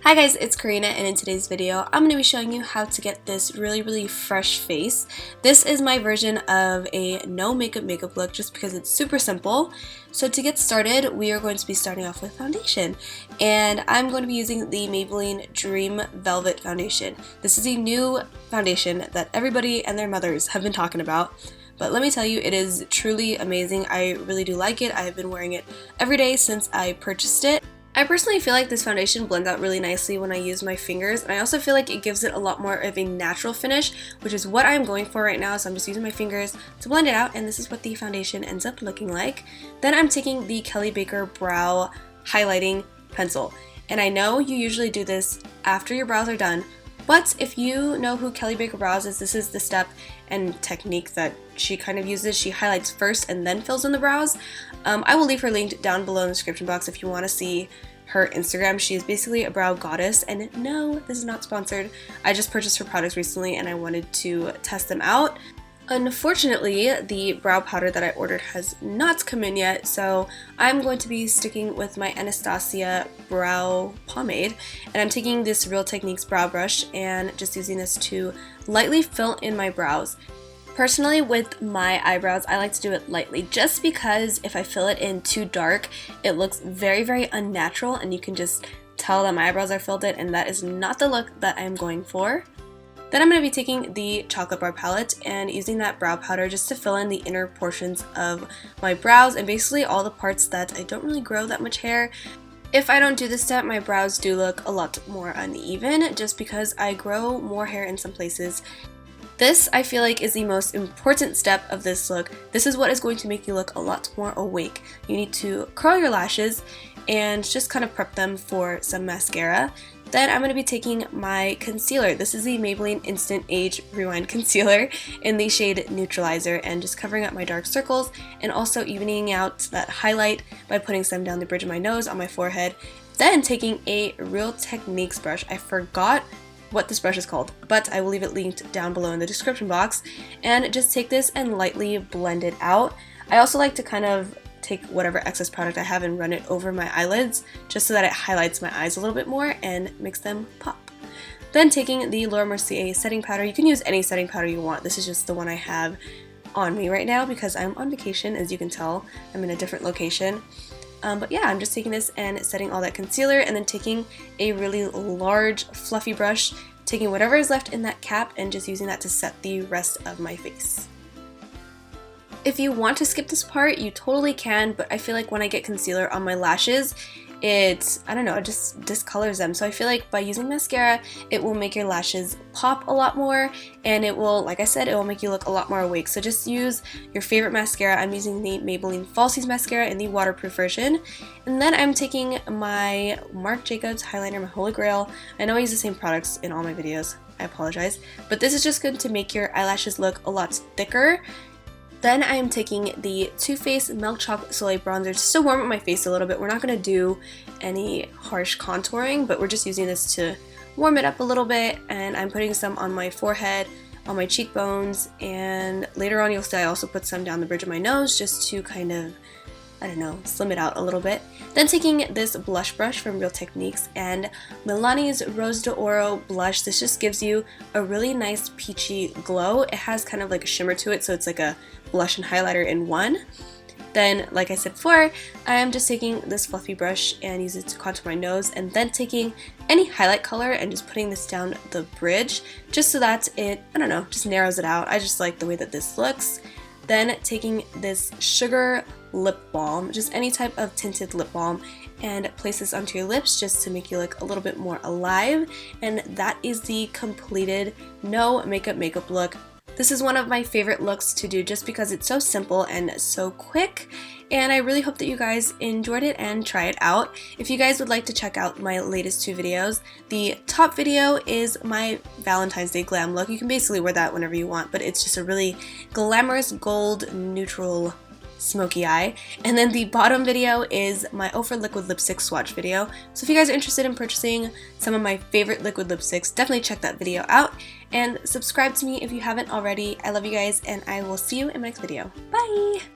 Hi guys, it's Karina, and in today's video I'm going to be showing you how to get this really fresh face. This is my version of a no makeup look just because it's super simple. So to get started, we are going to be starting off with foundation, and I'm going to be using the Maybelline Dream Velvet foundation. This is a new foundation that everybody and their mothers have been talking about. But let me tell you, it is truly amazing. I really do like it. I have been wearing it every day since I purchased it. I personally feel like this foundation blends out really nicely when I use my fingers, and I also feel like it gives it a lot more of a natural finish, which is what I'm going for right now. So I'm just using my fingers to blend it out, and this is what the foundation ends up looking like. Then I'm taking the Kelley Baker Brow highlighting pencil, and I know you usually do this after your brows are done, but if you know who Kelley Baker Brow is, this is the step and technique that she kind of uses. She highlights first and then fills in the brows. I will leave her linked down below in the description box if you want to see her Instagram. She is basically a brow goddess, and no, this is not sponsored. I just purchased her products recently and I wanted to test them out. Unfortunately, the brow powder that I ordered has not come in yet, so I'm going to be sticking with my Anastasia brow pomade, and I'm taking this Real Techniques brow brush and just using this to lightly fill in my brows. Personally, with my eyebrows, I like to do it lightly just because if I fill it in too dark, it looks very unnatural, and you can just tell that my eyebrows are filled in, and that is not the look that I'm going for. Then I'm going to be taking the chocolate bar palette and using that brow powder just to fill in the inner portions of my brows and basically all the parts that I don't really grow that much hair. If I don't do this step, my brows do look a lot more uneven just because I grow more hair in some places. This, I feel like, is the most important step of this look. This is what is going to make you look a lot more awake. You need to curl your lashes and just kind of prep them for some mascara. Then I'm going to be taking my concealer. This is the Maybelline Instant Age Rewind concealer in the shade Neutralizer, and just covering up my dark circles and also evening out that highlight by putting some down the bridge of my nose, on my forehead. Then taking a Real Techniques brush. I forgot what this brush is called, but I will leave it linked down below in the description box, and just take this and lightly blend it out. I also like to kind of take whatever excess product I have and run it over my eyelids just so that it highlights my eyes a little bit more and makes them pop. Then taking the Mercier setting powder. You can use any setting powder you want. This is just the one I have on me right now because I'm on vacation. As you can tell, I'm in a different location. But yeah, I'm just taking this and setting all that concealer, and then taking a really large fluffy brush, taking whatever is left in that cap and just using that to set the rest of my face. If you want to skip this part, you totally can, but I feel like when I get concealer on my lashes, it just discolors them. So I feel like by using mascara, it will make your lashes pop a lot more, and it will, like I said, it will make you look a lot more awake. So just use your favorite mascara. I'm using the Maybelline Falsies mascara in the waterproof version. And then I'm taking my Marc Jacobs highlighter, my holy grail. I know I use the same products in all my videos, I apologize, but this is just going to make your eyelashes look a lot thicker. Then I am taking the Too Faced Milk Chocolate Soleil bronzer just to warm up my face a little bit. We're not going to do any harsh contouring, but we're just using this to warm it up a little bit, and I'm putting some on my forehead, on my cheekbones, and later on you'll see I also put some down the bridge of my nose just to kind of, slim it out a little bit. Then taking this blush brush from Real Techniques and Milani's Rose d'Oro blush. This just gives you a really nice peachy glow. It has kind of like a shimmer to it, so it's like a blush and highlighter in one. Then, like I said before, I am just taking this fluffy brush and use it to contour my nose, and then taking any highlight color and just putting this down the bridge just so that it, just narrows it out. I just like the way that this looks. Then taking this Sugar lip balm, just any type of tinted lip balm, and place this onto your lips just to make you look a little bit more alive. And that is the completed no makeup look. This is one of my favorite looks to do just because it's so simple and so quick, and I really hope that you guys enjoyed it and try it out. If you guys would like to check out my latest two videos, the top video is my Valentine's Day glam look. You can basically wear that whenever you want, but it's just a really glamorous gold neutral smoky eye. And then the bottom video is my Ofra liquid lipstick swatch video. So if you guys are interested in purchasing some of my favorite liquid lipsticks, definitely check that video out, and subscribe to me if you haven't already. I love you guys, and I will see you in my next video. Bye!